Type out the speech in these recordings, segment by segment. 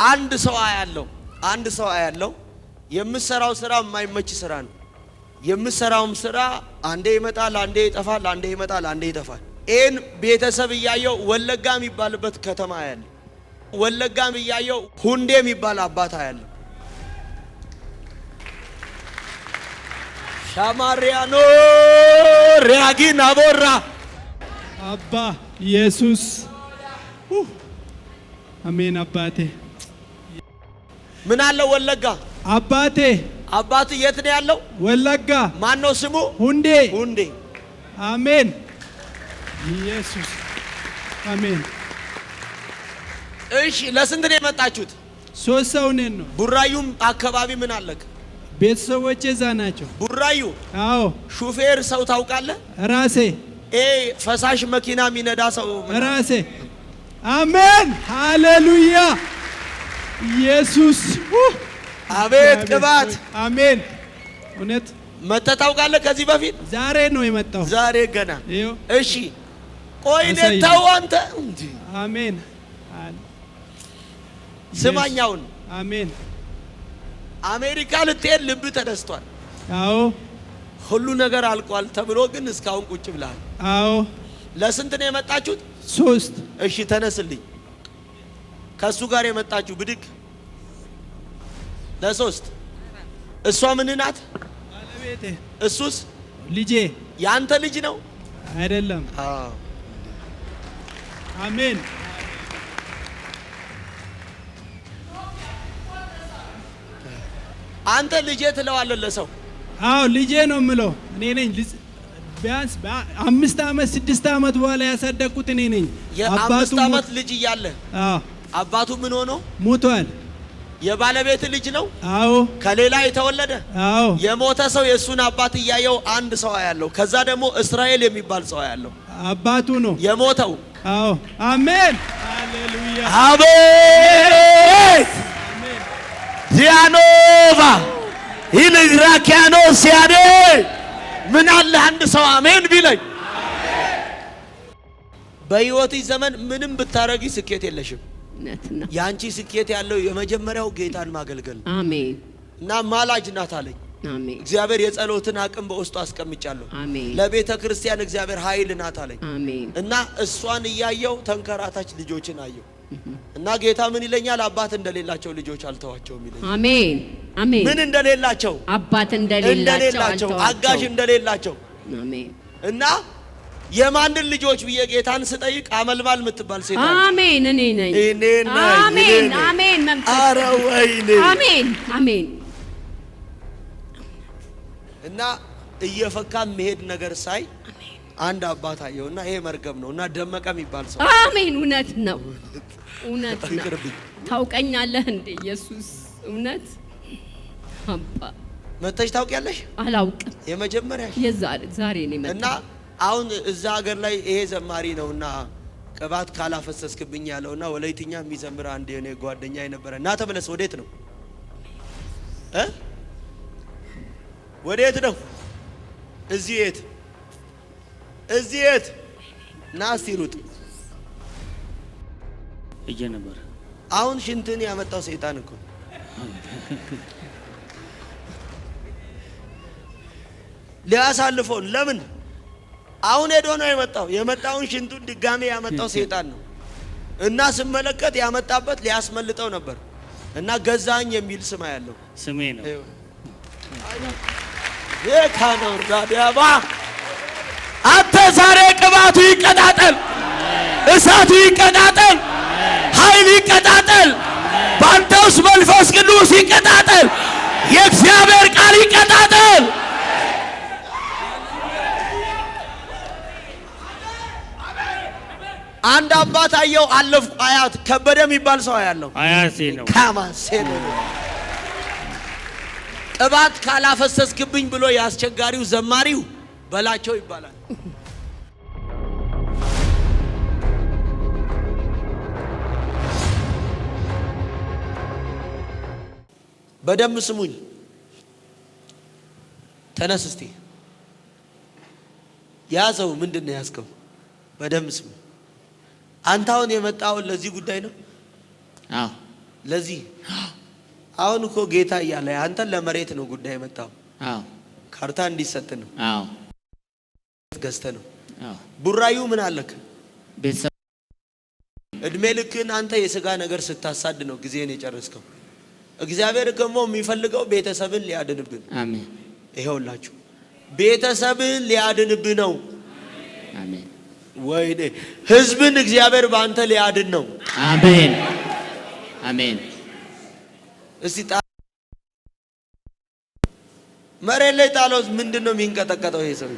አንድ ሰው አያለው የምሰራው ስራ የማይመች ስራ ነው። የምሰራውም ስራ አንዴ ይመጣል፣ አንዴ ይጠፋል፣ አንዴ ይመጣል፣ አንዴ ይጠፋል። ኤን ቤተሰብ እያየው ወለጋ የሚባልበት ከተማ ያለ ወለጋም እያየው ሁንዴ የሚባል አባት ያለ ሻማሪያኖ ሪያጊን አቦራ አባ ኢየሱስ አሜን። አባቴ ምን አለ ወለጋ አባቱ የት ነው ያለው? ወለጋ። ማን ነው ስሙ? ሁንዴ። አሜን ኢየሱስ አሜን። እሺ ለስንት ነው የመጣችሁት? 3 ሰው ነን ነው። ቡራዩም አካባቢ ምን አለክ? ቤተሰቦቼ እዛ ናቸው። ቡራዩ? አዎ። ሹፌር ሰው ታውቃለህ? ራሴ። ፈሳሽ መኪና የሚነዳ ሰው ራሴ። አሜን ሃሌሉያ ኢየሱስ አቤት ቅባት አሜን። እውነት መተህ ታውቃለህ ከዚህ በፊት? ዛሬ ነው የመጣው። ዛሬ ገና። እሺ ቆይ ነታው አንተ እንዴ? አሜን ስማኛውን አሜን። አሜሪካ ልትሄድ ልብ ተደስቷል። አዎ ሁሉ ነገር አልቋል ተብሎ ግን እስካሁን ቁጭ ብለሃል። አዎ። ለስንት ነው የመጣችሁት? 3። እሺ ተነስልኝ። ከሱ ጋር የመጣችሁ ብድግ ለ3 እሷ ምን ናት? ባለቤቴ። እሱስ ልጄ። ያንተ ልጅ ነው አይደለም? አዎ። አሜን። አንተ ልጄ ትለዋለህ ለሰው? አዎ ልጄ ነው የምለው እኔ ነኝ። ቢያንስ 5 ዓመት 6 ዓመት በኋላ ያሳደግኩት እኔ ነኝ። የ5 ዓመት ልጅ እያለ አዎ አባቱ ምን ሆኖ ሞቷል። የባለቤት ልጅ ነው? አዎ። ከሌላ የተወለደ? አዎ። የሞተ ሰው የሱን አባት እያየው አንድ ሰው ያለው፣ ከዛ ደግሞ እስራኤል የሚባል ሰው ያለው አባቱ ነው የሞተው። አዎ አሜን ሃሌሉያ አቤት ዚያኖቫ ይልግራኪያኖ ሲያኔ ምን አለ አንድ ሰው አሜን ቢለኝ። በህይወትሽ ዘመን ምንም ብታረጊ ስኬት የለሽም። ያንቺ ስኬት ያለው የመጀመሪያው ጌታን ማገልገል። አሜን። እና ማላጅ ናት አለኝ። አሜን። እግዚአብሔር የጸሎትን አቅም በውስጡ አስቀምጫለሁ። አሜን። ለቤተ ክርስቲያን እግዚአብሔር ኃይል ናት አለኝ። አሜን። እና እሷን እያየው ተንከራታች ልጆችን አየው። እና ጌታ ምን ይለኛል? አባት እንደሌላቸው ልጆች አልተዋቸውም ይለኛል። አሜን አሜን። ምን እንደሌላቸው? አባት እንደሌላቸው፣ አጋዥ እንደሌላቸው። አሜን። እና የማንን ልጆች ብዬ ጌታን ስጠይቅ አመልማል የምትባል ሴት አሜን እኔ ነኝ። አሜን አሜን። መንፈስ ኧረ ወይኔ አሜን አሜን። እና እየፈካ መሄድ ነገር ሳይ አንድ አባት አየውና ይሄ መርገም ነው። እና ደመቀ የሚባል ሰው አሜን። እውነት ነው እውነት ነው። ታውቀኛለህ እንዴ ኢየሱስ? እውነት አባ መተሽ ታውቂያለሽ? አላውቅም። የመጀመሪያ ዛሬ ነው መጣ። እና አሁን እዛ ሀገር ላይ ይሄ ዘማሪ ነውና ቅባት ካላፈሰስክብኝ ያለውና ወለይትኛ የሚዘምር አንድ የኔ ጓደኛ የነበረ እና ተመለስ። ወዴት ነው ወዴት ነው? እዚህ የት ና እስቲ ሩጥ እጄ ነበር። አሁን ሽንትን ያመጣው ሰይጣን እኮ ሊያሳልፈው። ለምን አሁን ሄዶ ነው የመጣውን ሽንቱን ድጋሜ ያመጣው ሰይጣን ነው። እና ስመለከት ያመጣበት ሊያስመልጠው ነበር። እና ገዛኝ የሚል ስም ያለው ስሜ ነው። የካኖር ዳዲያባ አንተ ዛሬ ቅባቱ ይቀጣጠል፣ እሳቱ ይቀጣጠል፣ ኃይል ይቀጣጠል፣ ባንተ ውስጥ መንፈስ ቅዱስ ይቀጣጠል፣ የእግዚአብሔር ቃል ይቀጣጠል። አንድ አባት አየው አለፍኩ። አያት ከበደ የሚባል ሰው ያለው አያቴ ነው። ካማሴ ነው። ቅባት ካላፈሰስክብኝ ብሎ ያስቸጋሪው ዘማሪው በላቸው ይባላል። በደም ስሙኝ። ተነስ እስቲ። ያዘው። ምንድን ነው ያዝከው? በደም ስሙኝ። አንተ አሁን የመጣው ለዚህ ጉዳይ ነው? አዎ። ለዚህ አሁን እኮ ጌታ እያለ አንተን ለመሬት ነው ጉዳይ መጣው። ካርታ እንዲሰጥ ነው። ገዝተ ነው። ቡራዩ ምን አለክ? ቤተሰብ እድሜ ልክን አንተ የሥጋ ነገር ስታሳድ ነው ጊዜን የጨረስከው። እግዚአብሔር ደግሞ የሚፈልገው ቤተሰብን ሊያድንብን። አሜን። ይሄውላችሁ ቤተሰብን ሊያድንብን ነው። አሜን። ወይኔ ህዝብን እግዚአብሔር ባንተ ሊያድን ነው። አሜን። አሜን። እስቲ መሬት ላይ ጣለው። ምንድነው የሚንቀጠቀጠው? ይሄ ሰው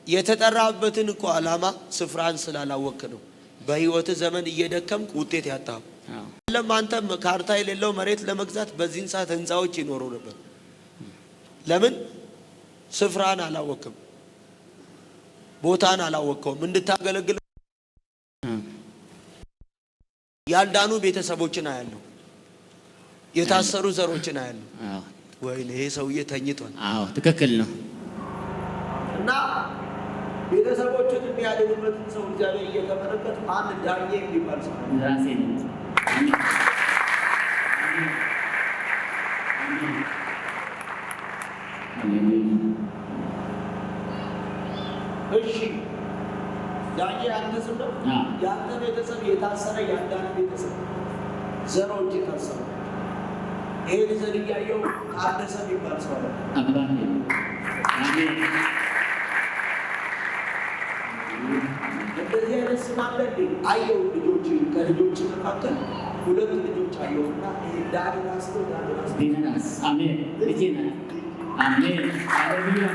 የተጠራበትን እኮ ዓላማ ስፍራን ስላላወቅ ነው በህይወት ዘመን እየደከምክ ውጤት ያጣው። ለማንተም ካርታ የሌለው መሬት ለመግዛት በዚህን ሰዓት ህንጻዎች ይኖሩ ነበር። ለምን? ስፍራን አላወቅም፣ ቦታን አላወቅም። እንድታገለግል ያልዳኑ ቤተሰቦችን አያለሁ፣ የታሰሩ ዘሮችን አያለሁ። ወይኔ ይሄ ሰውዬ ተኝቷል። ትክክል ነው። እና ቤተሰቦችን የሚያድኑበትን ሰው እግዚአብሔር እየተመለከተ አንድ ዳኜ የሚባል ሰው ራሴ ነው። እሺ ዳኜ አንተ ስም ነው። ያንተ ቤተሰብ የታሰረ ያንዳንድ ቤተሰብ ዘሮች የታሰሩ ይሄን ዘር እያየው ታደሰ የሚባል ሰው አለ። አባቴ አሜን። እንደዚህ አይነት ስም አለ እንዴ? አየው ልጆች ከልጆች መካከል ሁለት ልጆች አየውና ይሄ ዳንያስ ነው። ዲናስ አሜን። ልጄና አሜን። ሃሌሉያ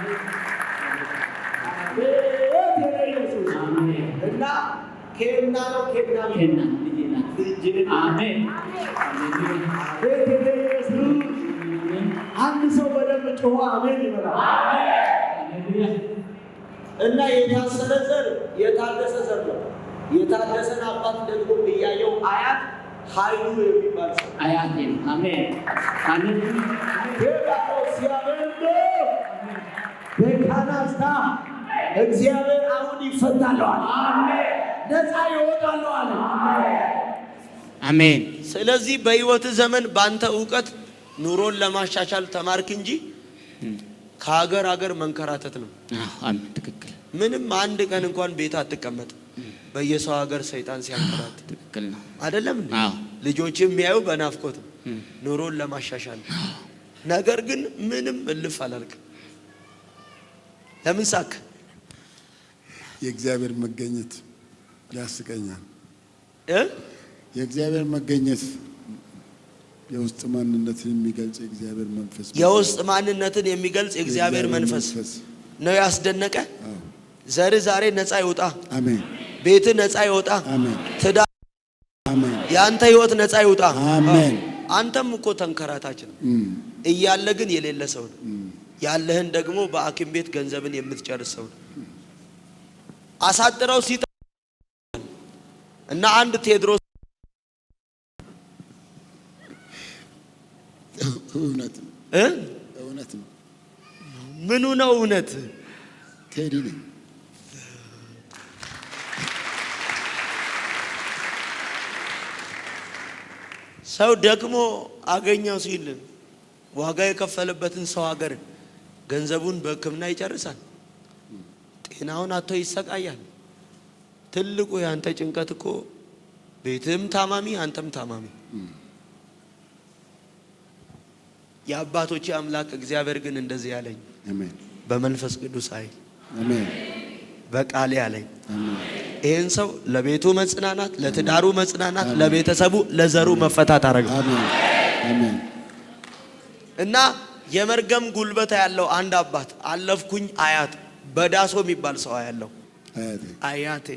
አሜን። እና ኬና ነው ኬና ልጄና አሜን። አንድ ሰው በደንብ ጮኸ አሜን ይበላል። ሃሌሉያ እና የታሰረ ዘር የታደሰ ዘር ነው። የታደሰን አባት ደግሞ እያየው አያት ኃይሉ የሚባል ሰው አያቴ አሜን። ሃሌሉያ በካናስታ እግዚአብሔር አሁን ይፈታለዋል። አሜን። ነፃ ይወጣለዋል። አሜን። ስለዚህ በህይወት ዘመን ባንተ ዕውቀት ኑሮን ለማሻሻል ተማርክ እንጂ ከሀገር ሀገር መንከራተት ነው። አሜን። ትክክል። ምንም አንድ ቀን እንኳን ቤት አትቀመጥ። በየሰው ሀገር ሰይጣን ሲያንከራት ትክክል ነው አይደለም? ልጆች የሚያዩ በናፍቆት ኑሮን ለማሻሻል ነገር ግን ምንም እልፍ አላልክ። ለምን ሳክ? የእግዚአብሔር መገኘት ያስቀኛል። የእግዚአብሔር መገኘት የውስጥ ማንነትን የሚገልጽ የእግዚአብሔር መንፈስ የውስጥ ማንነትን የሚገልጽ የእግዚአብሔር መንፈስ ነው ያስደነቀ። ዘር ዛሬ ነፃ ይወጣ። አሜን። ቤት ነፃ ይወጣ። አሜን። ትዳር አሜን። ያንተ ህይወት ነፃ ይወጣ። አሜን። አንተም እኮ ተንከራታች ነው እያለ ግን የሌለ ሰው ነው። ያለህን ደግሞ በአኪም ቤት ገንዘብን የምትጨርስ ሰው ነው። አሳጥረው ሲጣ እና አንድ ቴድሮስ እውነት እውነት ምኑ ነው እውነት? ቴዲ ነኝ። ሰው ደግሞ አገኘው ሲል ዋጋ የከፈለበትን ሰው ሀገር ገንዘቡን በሕክምና ይጨርሳል። ጤናውን አጥቶ ይሰቃያል። ትልቁ ያንተ ጭንቀት እኮ ቤትም ታማሚ አንተም ታማሚ። የአባቶቼ አምላክ እግዚአብሔር ግን እንደዚህ ያለኝ አሜን። በመንፈስ ቅዱስ ኃይል አሜን። በቃል ያለኝ አሜን። ይሄን ሰው ለቤቱ መጽናናት፣ ለትዳሩ መጽናናት፣ ለቤተሰቡ ለዘሩ መፈታት አረጋ። አሜን። አሜን። እና የመርገም ጉልበት ያለው አንድ አባት አለፍኩኝ አያት በዳሶ የሚባል ሰው ያለው አያቴ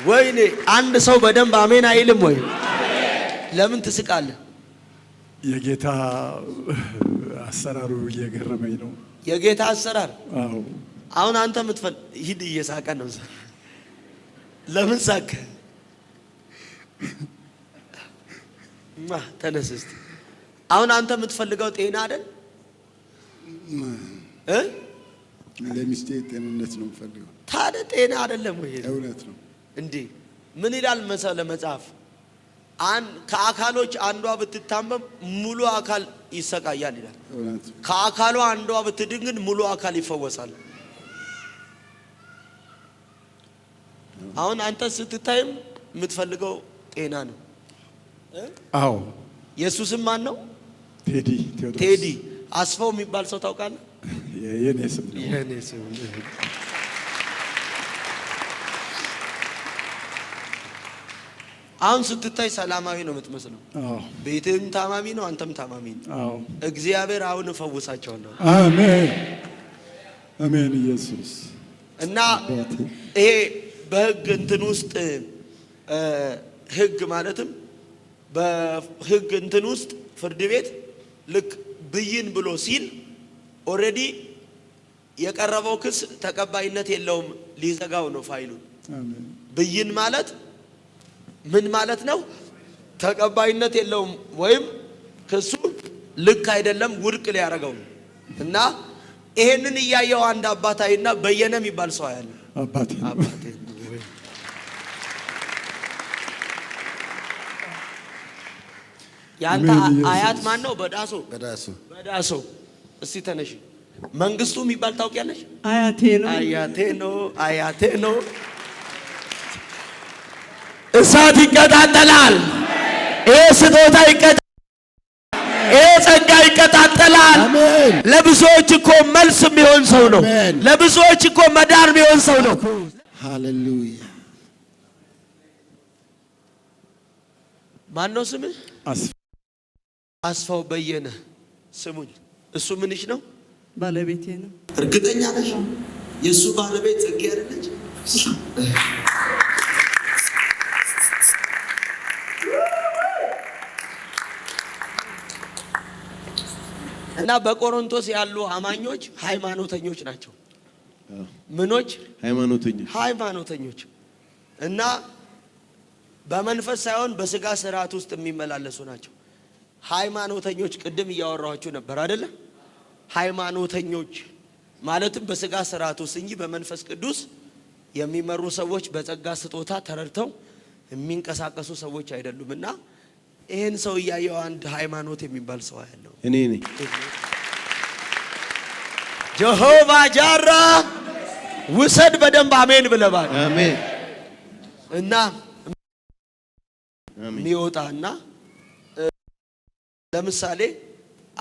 ወይኔ አንድ ሰው በደንብ አሜን አይልም ወይ? ለምን ትስቃለህ? የጌታ አሰራሩ እየገረመኝ ነው። የጌታ አሰራር? አዎ። አሁን አንተ ምትፈል ሂድ እየሳቀ ነው። ለምን ሳቀ? ተነስ እስቲ። አሁን አንተ የምትፈልገው ጤና አይደል? ለሚስቴ ጤንነት ነው የምፈልገው። ታዲያ ጤና አይደለም ወይ? እውነት ነው። እንዴ ምን ይላል መሰለ መጽሐፍ ከአካሎች አንዷ ብትታመም ሙሉ አካል ይሰቃያል ይላል። ከአካሏ አንዷ ብትድን ግን ሙሉ አካል ይፈወሳል። አሁን አንተ ስትታይም የምትፈልገው ጤና ነው። አዎ ኢየሱስም ማን ነው? ቴዲ ቴዎድሮስ። ቴዲ አስፋው የሚባል ሰው ታውቃለህ? የኔ ስም ነው። የኔ ስም አሁን ስትታይ ሰላማዊ ነው የምትመስለው። አዎ ቤትም ታማሚ ነው፣ አንተም ታማሚ ነው። አዎ እግዚአብሔር አሁን እፈውሳቸዋለሁ። አሜን አሜን። ኢየሱስ እና ይሄ በህግ እንትን ውስጥ ህግ ማለትም በህግ እንትን ውስጥ ፍርድ ቤት ልክ ብይን ብሎ ሲል ኦሬዲ የቀረበው ክስ ተቀባይነት የለውም፣ ሊዘጋው ነው ፋይሉን። አሜን። ብይን ማለት ምን ማለት ነው? ተቀባይነት የለውም ወይም ክሱ ልክ አይደለም፣ ውድቅ ሊያደርገው ነው። እና ይሄንን እያየው አንድ አባታይና በየነ የሚባል ሰው ያለ አባቴ ያንተ አያት ማን ነው? በዳሶ በዳሶ። እስቲ ተነሽ። መንግስቱ የሚባል ታውቂያለሽ? አያቴ ነው። አያቴ ነው። አያቴ ነው። እሳት ይቀጣጠላል። ይሄ ስጦታ ይቀጣጠላል። ይሄ ጸጋ ይቀጣጠላል። ለብዙዎች እኮ መልስ የሚሆን ሰው ነው። ለብዙዎች እኮ መዳን የሚሆን ሰው ነው። ሃሌሉያ። ማን ነው ስምህ? አስፋው በየነ። ስሙኝ፣ እሱ ምንሽ ነው? ባለቤቴ ነው። እርግጠኛ ነሽ? የእሱ ባለቤት ጽጌ አይደለች? እና በቆሮንቶስ ያሉ አማኞች ሃይማኖተኞች ናቸው። ምኖች? ሃይማኖተኞች እና በመንፈስ ሳይሆን በስጋ ስርዓት ውስጥ የሚመላለሱ ናቸው። ሃይማኖተኞች ቅድም እያወራኋችሁ ነበር አይደለ? ሃይማኖተኞች ማለትም በስጋ ስርዓት ውስጥ እንጂ በመንፈስ ቅዱስ የሚመሩ ሰዎች፣ በጸጋ ስጦታ ተረድተው የሚንቀሳቀሱ ሰዎች አይደሉም። እና ይሄን ሰው እያየው አንድ ሃይማኖት የሚባል ሰው ያለው እኔ ነኝ። ጀሆቫ ጃራ ውሰድ በደንብ አሜን ብለባል። አሜን። እና የሚወጣና ለምሳሌ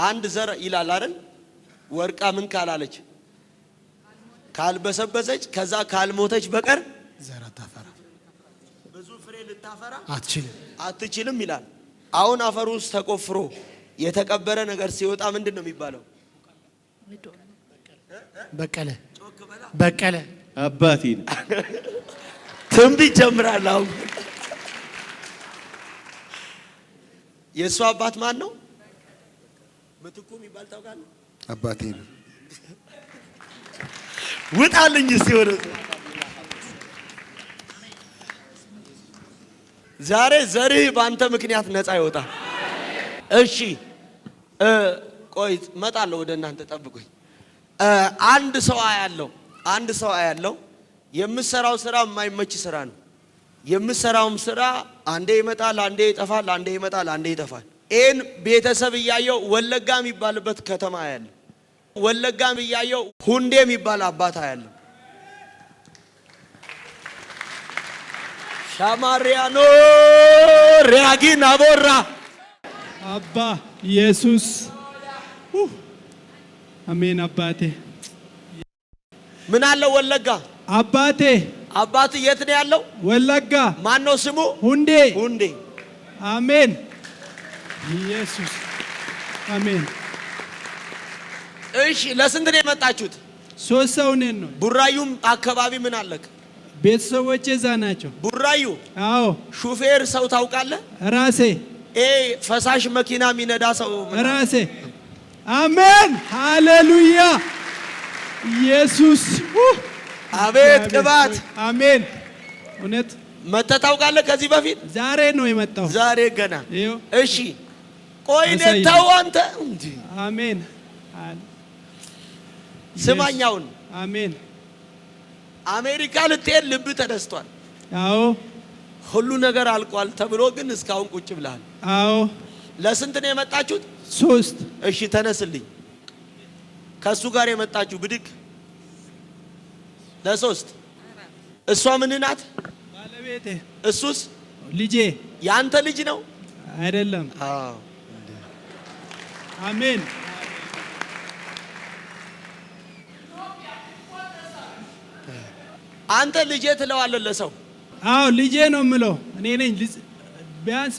አንድ ዘር ይላል አይደል? ወርቃ ምን ካላለች ካልበሰበሰች ከዛ ካልሞተች በቀር ዘር አታፈራ፣ ብዙ ፍሬ ልታፈራ አትችልም ይላል። አሁን አፈር ውስጥ ተቆፍሮ የተቀበረ ነገር ሲወጣ ምንድን ነው የሚባለው? በቀለ አባቴ ነው። ትንቢት ጀምራል። አሁን የእሱ አባት ማን ነው? ምትኩ የሚባል ታውቃለህ? አባቴ ነው። ውጣልኝ እስቲ ወደ ዛሬ ዘርህ በአንተ ምክንያት ነፃ ይወጣል። እሺ ቆይ እመጣለሁ ወደ እናንተ ጠብቁኝ። አንድ ሰው አያለው የምሰራው ስራ የማይመች ስራ ነው። የምሰራውም ስራ አንዴ ይመጣል፣ አንዴ ይጠፋል፣ አንዴ ይመጣል፣ አንዴ ይጠፋል። ይሄን ቤተሰብ እያየው ወለጋ የሚባልበት ከተማ ያለ ወለጋም እያየው ሁንዴ የሚባል አባት ያለ ሻማሪያኖ ሪያጊን አቦራ አባ ኢየሱስ አሜን። አባቴ ምን አለ ወለጋ? አባቴ የት ነው ያለው? ወለጋ። ማን ነው ስሙ? ሁንዴ። አሜን ኢየሱስ አሜን። እሺ ለስንት ነው የመጣችሁት? 3 ሰው ነን ነው። ቡራዩም አካባቢ ምን አለክ? ቤተሰቦቼ እዛ ናቸው። ቡራዩ? አዎ። ሹፌር ሰው ታውቃለህ? ራሴ። ፈሳሽ መኪና የሚነዳ ሰው ራሴ። አሜን ሃሌሉያ ኢየሱስ አቤት ቅባት። አሜን። እውነት መተህ ታውቃለህ? ከዚህ በፊት ዛሬ ነው የመጣው። ዛሬ ገና። እሺ ቆይ ተው አንተ እንዴ። አሜን ስማኛውን። አሜን። አሜሪካ ልትሄድ ልብ ተደስቷል። አዎ ሁሉ ነገር አልቋል ተብሎ ግን እስካሁን ቁጭ ብለሃል። አዎ ለስንት ነው የመጣችሁት? 3 እሺ ተነስልኝ። ከሱ ጋር የመጣችሁ ብድግ ለ3 እሷ ምን ናት? ባለቤቴ። እሱስ ልጄ። ያንተ ልጅ ነው አይደለም? አዎ። አሜን። አንተ ልጄ ትለዋለህ ለሰው? አዎ ልጄ ነው የምለው እኔ ነኝ። ቢያንስ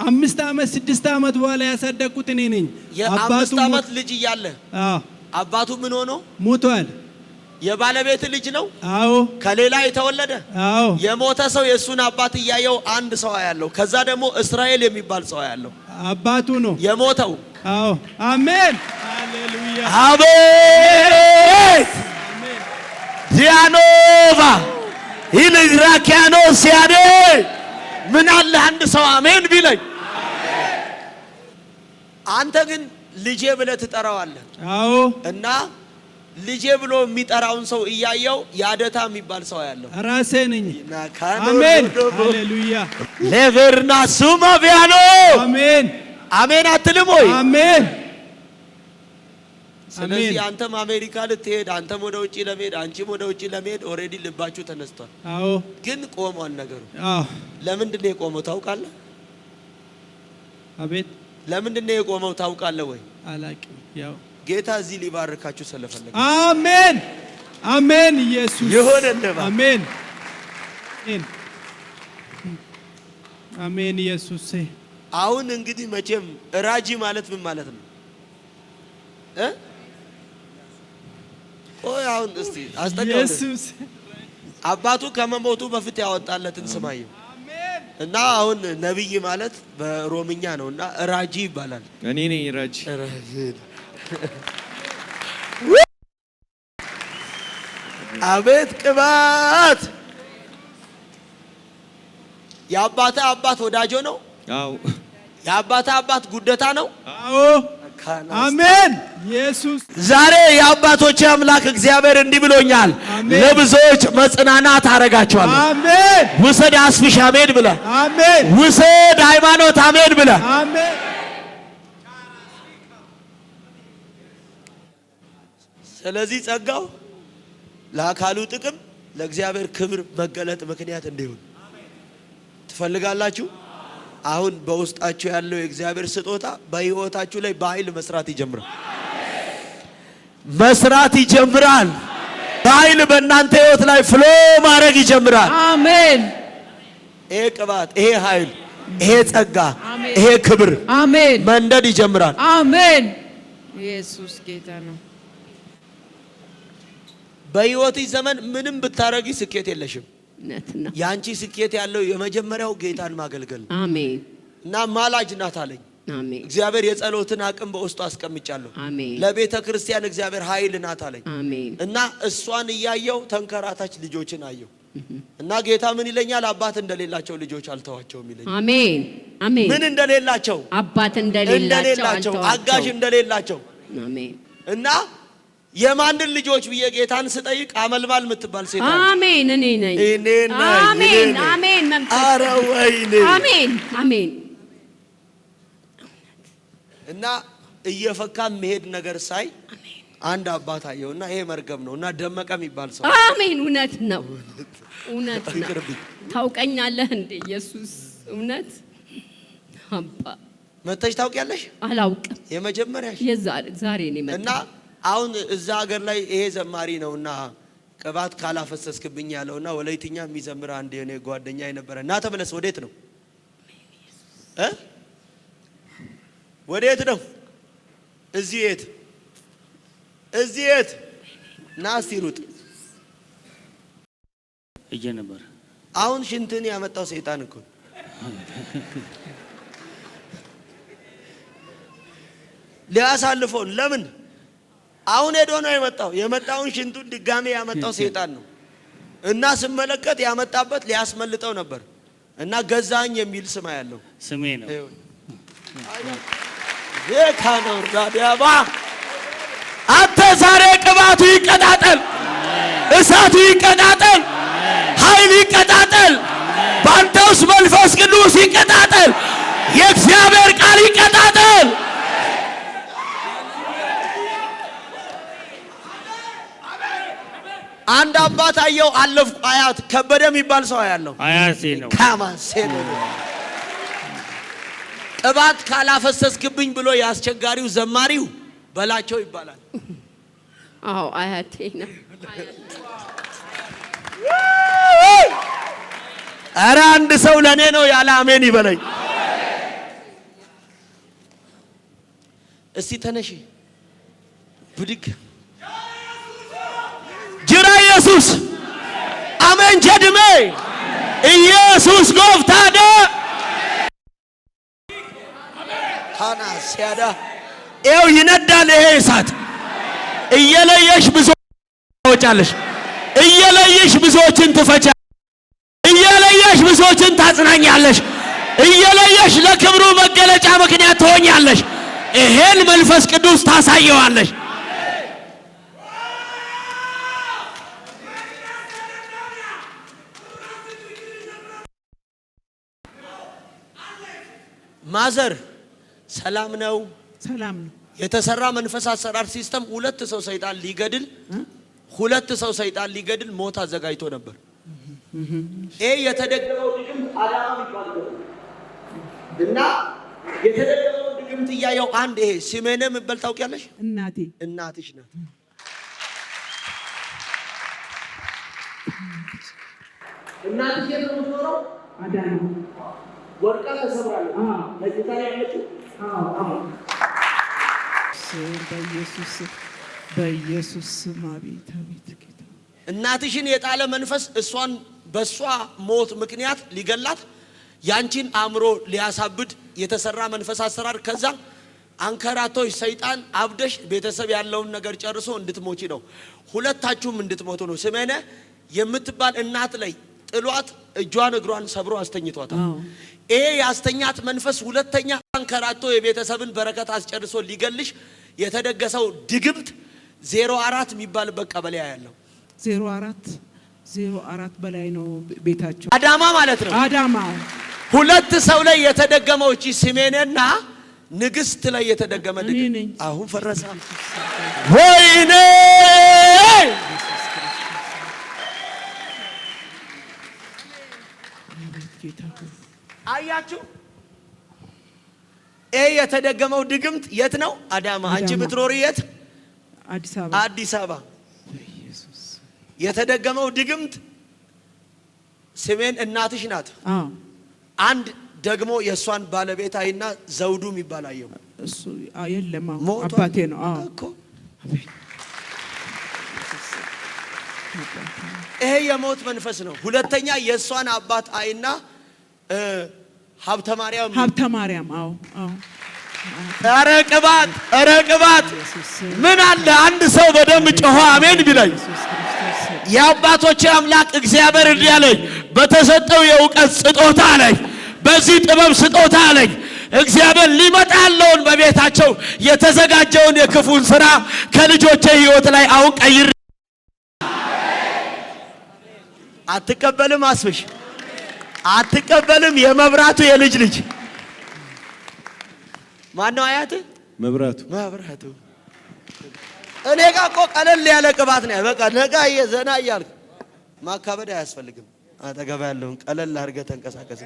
5 ዓመት 6 ዓመት በኋላ ያሳደግኩት እኔ ነኝ። የ5 ዓመት ልጅ እያለ አዎ አባቱ ምን ሆኖ ሞቷል? የባለቤት ልጅ ነው? አዎ። ከሌላ የተወለደ? አዎ። የሞተ ሰው የእሱን አባት እያየው አንድ ሰው ያለው፣ ከዛ ደግሞ እስራኤል የሚባል ሰው ያለው አባቱ ነው የሞተው። አዎ። አሜን ሃሌሉያ። አቤት ዲያኖቫ ኢልግራኪያኖ ሲያዴ ምን አለ አንድ ሰው አሜን ቢለኝ። አንተ ግን ልጄ ብለህ ትጠራዋለህ። አዎ። እና ልጄ ብሎ የሚጠራውን ሰው እያየው ያደታ የሚባል ሰው ያለው ራሴ ነኝ። አሜን ሃሌሉያ። ሌቨርና ሱማ ቢያኖ አሜን አሜን አትልም ወይ? አሜን። ስለዚህ አንተም አሜሪካ ልትሄድ፣ አንተም ወደ ውጪ ለመሄድ፣ አንቺም ወደ ውጪ ለመሄድ ኦሬዲ ልባችሁ ተነስቷል። አዎ። ግን ቆሟል ነገሩ። አዎ። ለምንድን ነው የቆመው ታውቃለህ? አቤት። ለምንድን ነው የቆመው ታውቃለህ ወይ? አላውቅም። ያው ጌታ እዚህ ሊባርካችሁ ስለፈለገ። አሜን አሜን። ኢየሱስ ይሁን እንደባ አሜን አሜን። ኢየሱስ አሁን እንግዲህ መቼም ራጂ ማለት ምን ማለት ነው? ቆይ አሁን እስቲ አስጠቀው። ኢየሱስ አባቱ ከመሞቱ በፊት ያወጣለትን ስማየው እና አሁን ነብይ ማለት በሮምኛ ነውና ራጂ ይባላል። እኔ ነኝ ራጂ። አቤት ቅባት! የአባታ አባት ወዳጆ ነው። አዎ። የአባታ አባት ጉደታ ነው። አዎ። አሜን። ኢየሱስ ዛሬ የአባቶች አምላክ እግዚአብሔር እንዲህ ብሎኛል፣ ለብዙዎች መጽናናት አረጋቸዋለሁ። አሜን። ውሰድ አስፍሽ አሜን ብለህ፣ አሜን። ውሰድ ሃይማኖት አሜን ብለህ፣ አሜን። ስለዚህ ጸጋው ለአካሉ ጥቅም ለእግዚአብሔር ክብር መገለጥ ምክንያት እንዲሆን ትፈልጋላችሁ። አሁን በውስጣችሁ ያለው የእግዚአብሔር ስጦታ በሕይወታችሁ ላይ በኃይል መስራት ይጀምራል። መስራት ይጀምራል። በኃይል በእናንተ ሕይወት ላይ ፍሎ ማድረግ ይጀምራል። አሜን። ይሄ ቅባት፣ ይሄ ኃይል፣ ይሄ ጸጋ፣ ይሄ ክብር አሜን መንደድ ይጀምራል። አሜን። ኢየሱስ ጌታ ነው። በሕይወትሽ ዘመን ምንም ብታረጊ ስኬት የለሽም። እውነት ነው። ያንቺ ስኬት ያለው የመጀመሪያው ጌታን ማገልገል ነው። አሜን። እና ማላጅ ናት አለኝ አሜን። እግዚአብሔር የጸሎትን አቅም በውስጡ አስቀምጫለሁ። አሜን። ለቤተ ክርስቲያን እግዚአብሔር ኃይል ናት አለኝ። አሜን። እና እሷን እያየው ተንከራታች ልጆችን አየው። እና ጌታ ምን ይለኛል? አባት እንደሌላቸው ልጆች አልተዋቸውም ይለኛል። አሜን አሜን። ምን እንደሌላቸው? አባት እንደሌላቸው፣ አጋዥ እንደሌላቸው። አሜን። እና የማንን ልጆች ብዬ ጌታን ስጠይቅ አመልማል የምትባል ሴት አሜን። እኔ ነኝ። አሜን አሜን። መንፈስ ኧረ ወይኔ! አሜን አሜን። እና እየፈካ መሄድ ነገር ሳይ አንድ አባት አየውና ይሄ መርገም ነውና ደመቀ የሚባል ሰው አሜን። እውነት ነው፣ እውነት ነው። ታውቀኛለህ እንዴ ኢየሱስ? እውነት አባ መተሽ ታውቂያለሽ? አላውቅም። የመጀመሪያሽ ዛሬ ነው መጣ። እና አሁን እዛ ሀገር ላይ ይሄ ዘማሪ ነውና ቅባት ካላፈሰስክብኝ ያለውና ወላይትኛ የሚዘምር አንድ የኔ ጓደኛ የነበረ እና ተመለስ። ወዴት ነው ወዴት ነው? እዚህ የት? እዚህ የት? ና እስቲ ሩጥ ነበር። አሁን ሽንትን ያመጣው ሰይጣን እኮ ሊያሳልፈውን ለምን አሁን ሄዶ ነው የመጣው? የመጣውን ሽንቱን ድጋሜ ያመጣው ሰይጣን ነው። እና ስመለከት ያመጣበት ሊያስመልጠው ነበር። እና ገዛኝ የሚል ስም ያለው ስሜ ነው። የካኖር ዳዲያባ አንተ ዛሬ ቅባቱ ይቀጣጠል፣ እሳቱ ይቀጣጠል፣ ኃይል ይቀጣጠል፣ ኢየሱስ መንፈስ ቅዱስ ይቀጣጠል። የእግዚአብሔር ቃል ይቀጣጠል። አንድ አባት አየው አለፍኩ። አያት ከበደ የሚባል ሰው ያለው አያቴ ነው። ካማሴ ነው። ቅባት ካላፈሰስክብኝ ብሎ ያስቸጋሪው ዘማሪው በላቸው ይባላል። አዎ አያቴ ነው። ኧረ አንድ ሰው ለኔ ነው ያለ አሜን ይበለኝ። እስቲ ተነሺ ብድግ ጅራ ኢየሱስ አሜን ጀድሜ ኢየሱስ ጎፍታደ ሃና ሲያዳ ኤው ይነዳል። ይሄ እሳት እየለየሽ ብዙ ታወጫለሽ። እየለየሽ ብዙዎችን ትፈቻለሽ። እየለየሽ ብዙዎችን ታጽናኛለሽ። እየለየሽ ለክብሩ መገለጫ ምክንያት ትሆኛለሽ። ይሄን መንፈስ ቅዱስ ታሳየዋለሽ። ማዘር ሰላም ነው? ሰላም ነው። የተሰራ መንፈስ አሰራር ሲስተም ሁለት ሰው ሰይጣን ሊገድል ሞት አዘጋጅቶ ነበር። ይሄ የተደገመው ድግምት አዳማ ይባላል እና የተደገመው ድግምት እያየው አንድ ይሄ ሲሜነ ምበል ታውቂያለሽ? እናትሽ ናት። እናትሽ የት ነው የምትኖረው? አዳማ ወርቃ ተሰብራለች። ለጌታ ያለችው በኢየሱስ ስም አቤት ጌታ። እናትሽን የጣለ መንፈስ እሷን በሷ ሞት ምክንያት ሊገላት ያንቺን አእምሮ ሊያሳብድ የተሰራ መንፈስ አሰራር። ከዛ አንከራቶሽ ሰይጣን አብደሽ ቤተሰብ ያለውን ነገር ጨርሶ እንድትሞቺ ነው። ሁለታችሁም እንድትሞቱ ነው። ስሜነ የምትባል እናት ላይ ጥሏት እጇን እግሯን ሰብሮ አስተኝቷታል። ይሄ ያስተኛት መንፈስ ሁለተኛ አንከራቶ የቤተሰብን በረከት አስጨርሶ ሊገልሽ የተደገሰው ድግምት 04 የሚባልበት ቀበሌ ያለው 04 በላይ ነው ቤታቸው። አዳማ ማለት ነው። አዳማ ሁለት ሰው ላይ የተደገመው እቺ ስሜነና ንግስት ላይ የተደገመ ድግምት አሁን ፈረሰ። ወይኔ አያችሁ፣ የተደገመው ድግምት የት ነው? አዳማ። አንቺ ብትኖሪ የት? አዲስ አበባ። የተደገመው ድግምት ስሜን እናትሽ ናት። አንድ ደግሞ የእሷን ባለቤት አይና ዘውዱ የሚባል አየው። እሱ የለም አባቴ ነው እኮ። ይሄ የሞት መንፈስ ነው። ሁለተኛ የእሷን አባት አይና ሀብተ ማርያም አዎ ኧረ ቅባት ምን አለ አንድ ሰው በደም ጮሆ አሜን ቢለኝ። የአባቶቼ አምላክ እግዚአብሔር እንዲህ አለኝ፣ በተሰጠው የእውቀት ስጦታ አለኝ፣ በዚህ ጥበብ ስጦታ አለኝ። እግዚአብሔር ሊመጣ ያለውን በቤታቸው የተዘጋጀውን የክፉን ስራ ከልጆቼ ህይወት ላይ አሁን ቀይር። አትቀበልም? አስብሽ አትቀበልም? የመብራቱ የልጅ ልጅ ማነው? አያት መብራቱ እኔ ጋር እኮ ቀለል ያለ ቅባት ነው። በቃ ነጋ ዘና እያልክ ማካበድ አያስፈልግም። አጠገባ ያለውን ቀለል አድርገህ ተንቀሳቀስ።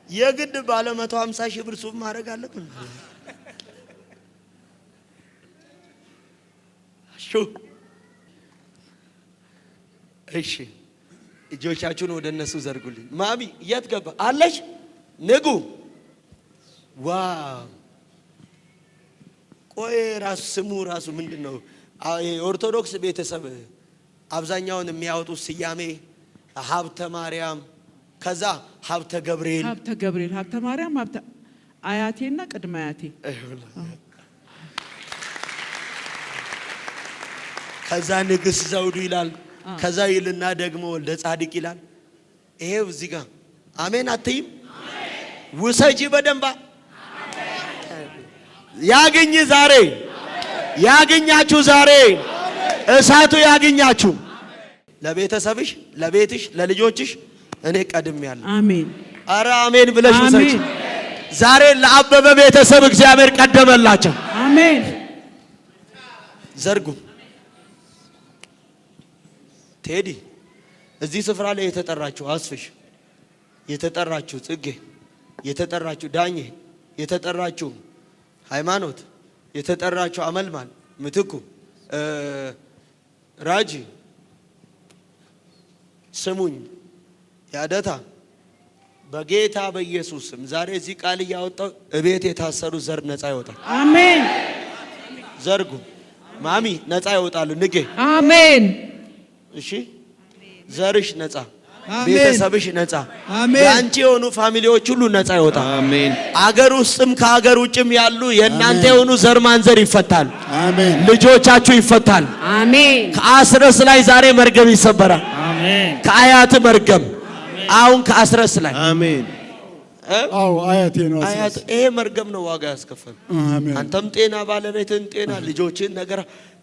የግድ ባለ 150 ሺህ ብር ሱፍ ማድረግ አለብን? እሺ እጆቻችሁን ወደ እነሱ ዘርጉልኝ። ማሚ የት ገባ አለች? ንጉ ዋው! ቆይ ራሱ ስሙ ራሱ ምንድነው? የኦርቶዶክስ ቤተሰብ አብዛኛውን የሚያወጡት ስያሜ ሀብተ ማርያም፣ ከዛ ሀብተ ገብርኤል፣ ሀብተ ማርያም፣ አያቴና ቅድመ አያቴ፣ ከዛ ንግስት ዘውዱ ይላል። ከዛ ይልና ደግሞ ወልደ ጻድቅ ይላል። ይሄው እዚህ ጋር አሜን አትይም? ውሰጂ በደንባ ያገኝ ዛሬ ያገኛችሁ፣ ዛሬ እሳቱ ያገኛችሁ። ለቤተሰብሽ፣ ለቤትሽ፣ ለልጆችሽ እኔ ቀድሜያለሁ። አሜን። አረ አሜን ብለሽ ውሰጂ። አሜን። ዛሬ ለአበበ ቤተሰብ እግዚአብሔር ቀደመላቸው። አሜን። ዘርጉ። ቴዲ እዚህ ስፍራ ላይ የተጠራችሁ አስፍሽ፣ የተጠራችሁ ጽጌ፣ የተጠራችሁ ዳኜ፣ የተጠራችሁ ሃይማኖት፣ የተጠራችሁ አመልማል፣ ምትኩ፣ ራጂ፣ ስሙኝ፣ ያደታ በጌታ በኢየሱስ ስም ዛሬ እዚህ ቃል እያወጣው እቤት የታሰሩ ዘር ነፃ ይወጣል። አሜን። ዘርጉ። ማሚ ነፃ ይወጣሉ። ንጌ አሜን። እሺ፣ ዘርሽ ነፃ፣ አሜን። ቤተሰብሽ ነፃ፣ አሜን። ያንቺ የሆኑ ፋሚሊዎች ሁሉ ነፃ ይወጣል። አሜን። አገር ውስጥም ከአገር ውጭም ያሉ የእናንተ የሆኑ ዘር ማንዘር ይፈታል። አሜን። ልጆቻችሁ ይፈታል። አሜን። ከአስረስ ላይ ዛሬ መርገም ይሰበራል። አሜን። ከአያት መርገም አሁን ከአስረስ ላይ አሜን። አዎ አያቴ ነው። አያት ይሄ መርገም ነው ዋጋ ያስከፈል። አሜን። አንተም ጤና፣ ባለቤትን ጤና፣ ልጆችን ነገር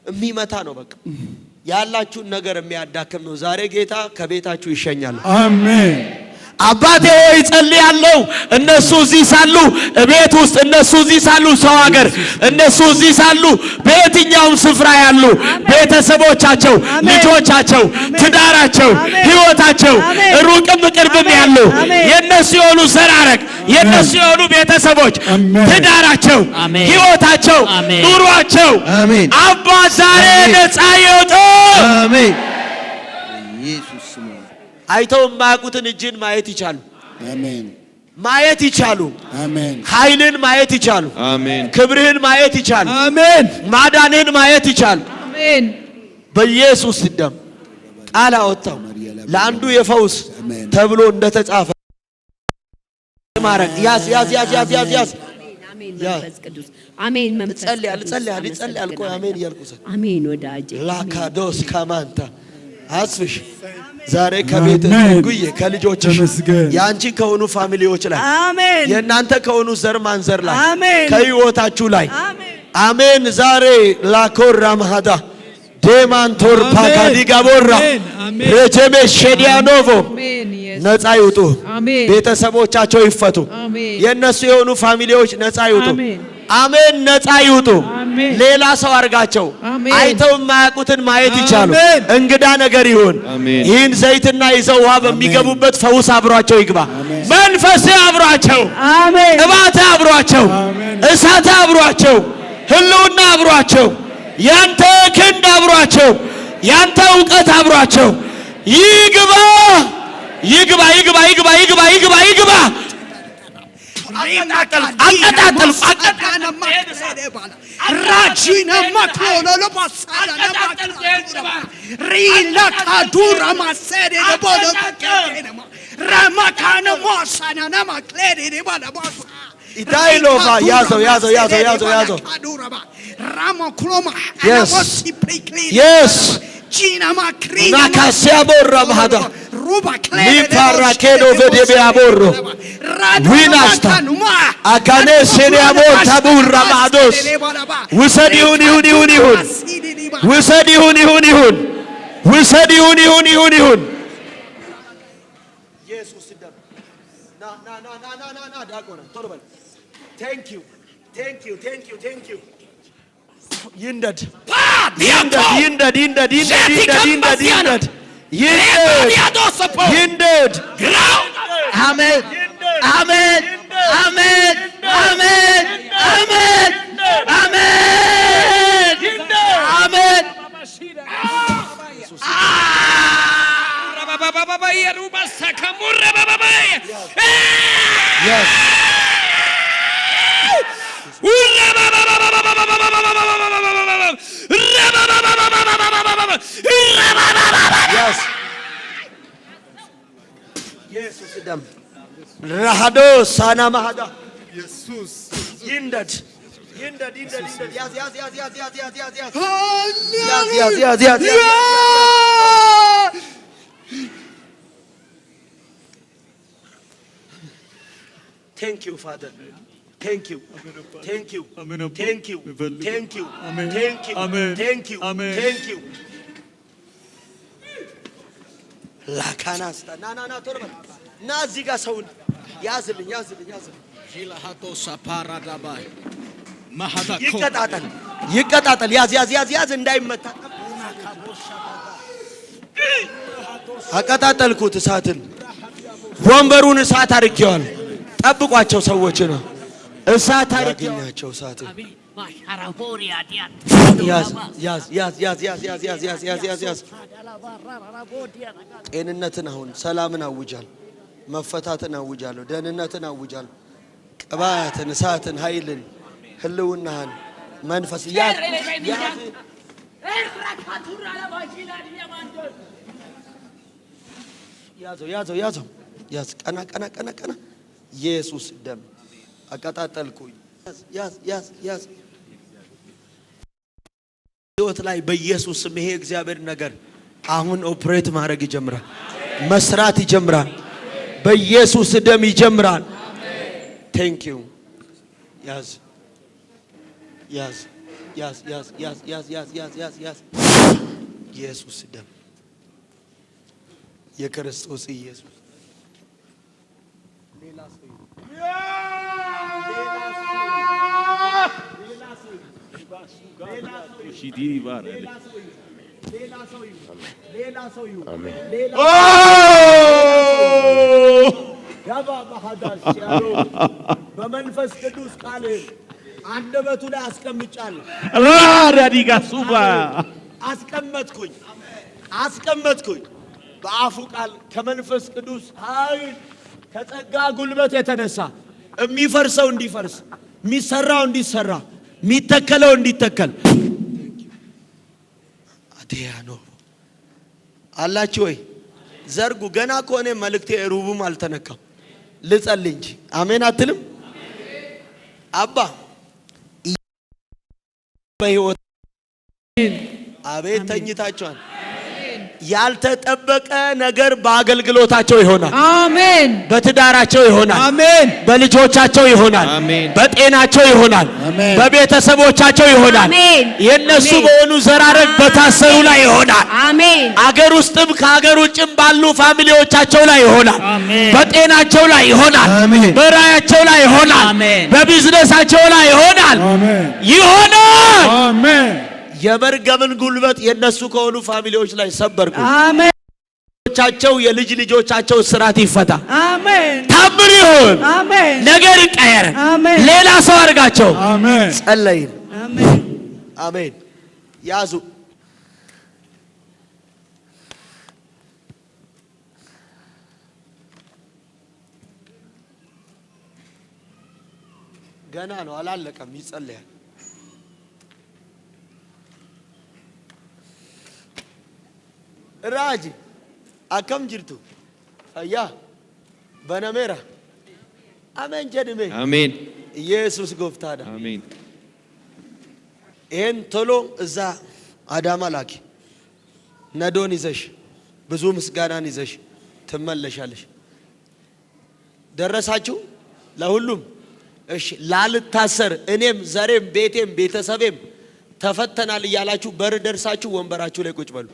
የሚመታ ነው። በቃ ያላችሁን ነገር የሚያዳክም ነው። ዛሬ ጌታ ከቤታችሁ ይሸኛል። አሜን። አባቴ ሆይ ጸልያለሁ። እነሱ እዚህ ሳሉ ቤት ውስጥ፣ እነሱ እዚህ ሳሉ ሰው ሀገር፣ እነሱ እዚህ ሳሉ በየትኛውም ስፍራ ያሉ ቤተሰቦቻቸው፣ ልጆቻቸው፣ ትዳራቸው፣ ሕይወታቸው ሩቅም ቅርብም ያሉ የነሱ የሆኑ ዘራረግ፣ የነሱ የሆኑ ቤተሰቦች፣ ትዳራቸው፣ ሕይወታቸው፣ ኑሯቸው አባ ዛሬ ነፃ ይወጡ። አሜን። አይተው የማያውቁትን እጅን ማየት ይቻሉ። አሜን። ማየት ይቻሉ። አሜን። ኃይልን ማየት ይቻሉ። አሜን። ክብርህን ማየት ይቻሉ። አሜን። ማዳንህን ማየት ይቻሉ። አሜን። በኢየሱስ ደም ቃል አወጣው። ለአንዱ የፈውስ ተብሎ እንደተጻፈ ማረግ ያዝ ያዝ ያዝ ያዝ ያዝ ያዝ አሜን። መንፈስ ቅዱስ አሜን። መንፈስ ጸልያል ጸልያል ጸልያል። ቆይ አሜን እያልኩ አሜን። ወዳጄ ላካዶስ ካማንታ አስፍሽ ዛሬ ከቤት ጉዬ ከልጆችሽ ያንቺ ከሆኑ ፋሚሊዎች ላይ አሜን። የእናንተ ከሆኑ ዘር ማንዘር ላይ አሜን። ከህይወታችሁ ላይ አሜን። አሜን። ዛሬ ላኮራ ማሃዳ ዴማንቶር ፓካዲ ጋቦራ አሜን። ረጀሜ ሼዲያኖቮ አሜን። ነፃ ይውጡ። አሜን። ቤተሰቦቻቸው ይፈቱ። አሜን። የእነሱ የሆኑ ፋሚሊዎች ነፃ ይውጡ። አሜን። አሜን። ነፃ ይውጡ። አሜን። ሌላ ሰው አድርጋቸው። አሜን። አይተው የማያውቁትን ማየት ይቻሉ። አሜን። እንግዳ ነገር ይሁን። አሜን። ይህን ዘይትና ይዘው ውሃ በሚገቡበት ፈውስ አብሯቸው ይግባ። መንፈስ አብሯቸው፣ አሜን። ቅባት አብሯቸው፣ እሳት አብሯቸው፣ ህልውና አብሯቸው፣ ያንተ ክንድ አብሯቸው፣ ያንተ እውቀት አብሯቸው። ይግባ ይግባ ይግባ ይግባ ይግባ ይግባ ይግባ። አቀጣጥል ራጂና ማክሎሎ ለባሳላ ሪላ ካዱራ ማሰደ ለቦሎ ራማካነ ሞሳና ናማክሌደ ለባላባሳ ኢታይሎፋ ያዘው ያዘው ያዘው ያዘው ያዘው። ራማክሎማ Yes. አናቦሲ ፕሪክሊ Yes. ጂና ማክሪ ናካሲያ ቦራ ማሃዳ ሩባ ክሌደ ሊፓራ ኬዶ ቬዴቤ አቦሮ ዊናስታ አካኔ ሴኒያሞ ታቡራ ማዶስ ውሰድ ይሁን ይሁን ይሁን ይሁን ውሰድ ይሁን ይሁን ይሁን ውሰድ ይሁን ይሁን ይሁን ይሁን። ኢየሱስ ደም ና ና ና ና ና ና ና ዳቆና ቶሎ በል። ቴንክ ዩ ቴንክ ዩ ቴንክ ዩ ቴንክ ዩ። ይንደድ ይንደድ ይንደድ ይንደድ ይንደድ ይንደድ ይንደድ ይንደድ ይንደድ። አሜን አሜን አሜን አሜን አሜን አሜን አሜን። Yes. Yes. ኢየሱስ ደም ረሃዶ ሳና ማሃዳ ኢየሱስ ይንደድ ይንደድ ይንደድ ይንደድ። ያዝ ያዝ ያዝ ያዝ ያዝ ያዝ ያዝ ያዝ ያዝ ያዝ ያዝ ያዝ። Thank you, Father. Thank you. Thank you. Thank you. Thank you. Thank you. Thank you. Thank you. ላካናስታ ና ቶሎ በል ና እዚህ ጋር ሰውን ያዝልኝ ሺላሃቶ ሳፓራዳባይ ይቀጣጠል ያዝ እንዳይመታ አቀጣጠልኩት እሳትን ወንበሩን እሳት አድርጌዋል ጠብቋቸው ሰዎች ነው እሳት አድርጌዋቸው እሳትን ያዝ ጤንነትን አሁን ሰላምን አውጃለሁ መፈታትን አውጃለሁ ደህንነትን አውጃለሁ ቅባትን እሳትን ኃይልን ህልውናህን መንፈስ ያዝ ቀና ኢየሱስ ደም አቀጣጠልኩኝ ያዝ ህይወት ላይ በኢየሱስ ስም ይሄ እግዚአብሔር ነገር አሁን ኦፕሬት ማድረግ ይጀምራል መስራት ይጀምራል በኢየሱስ ደም ይጀምራል ቴንክ ዩ ያዝ ኢየሱስ ደም የክርስቶስ ኢየሱስ ሌላ ሰው በመንፈስ ቅዱስ ቃል አንደበቱ ላይ አስቀምጫለሁ ራዲጋ ሱባ አስቀመጥኩኝ በአፉ ቃል ከመንፈስ ቅዱስ ኃይል ከጸጋ ጉልበት የተነሳ የሚፈርሰው እንዲፈርስ የሚሰራው እንዲሰራ የሚተከለው እንዲተከል አዲያኖ አላችሁ ወይ ዘርጉ ገና ከሆነ መልእክቴ ሩቡም አልተነካም ልጸልይ እንጂ አሜን አትልም አባ በህይወት አቤት ተኝታችኋል ያልተጠበቀ ነገር በአገልግሎታቸው ይሆናል አሜን በትዳራቸው ይሆናል አሜን በልጆቻቸው ይሆናል አሜን በጤናቸው ይሆናል አሜን በቤተሰቦቻቸው ይሆናል አሜን የነሱ በሆኑ ዘራረግ በታሰሩ ላይ ይሆናል አሜን አገር ውስጥም ከአገር ውጭም ባሉ ፋሚሊዎቻቸው ላይ ይሆናል አሜን በጤናቸው ላይ ይሆናል አሜን በራያቸው ላይ ይሆናል አሜን በቢዝነሳቸው ላይ ይሆናል አሜን የመርገምን ጉልበት የነሱ ከሆኑ ፋሚሊዎች ላይ ሰበርኩ አሜን ልጆቻቸው የልጅ ልጆቻቸው ስራት ይፈታ አሜን ታምር ይሁን አሜን ነገር ይቀየር አሜን ሌላ ሰው አድርጋቸው አሜን ጸለይን አሜን ያዙ ገና ነው አላለቀም ይጸለያል ራጂ አከም ጅርቱ ፈያ በነሜራ አሜን ጀድሜ አሜን ኢየሱስ ጎፍታዳ አሜን ይሄን ቶሎ እዛ አዳማ ላኪ ነዶን ይዘሽ ብዙ ምስጋናን ይዘሽ ትመለሻለሽ ደረሳችሁ ለሁሉም እሺ ላልታሰር እኔም ዘሬም ቤቴም ቤተሰቤም ተፈተናል እያላችሁ በር ደርሳችሁ ወንበራችሁ ላይ ቁጭ በሉ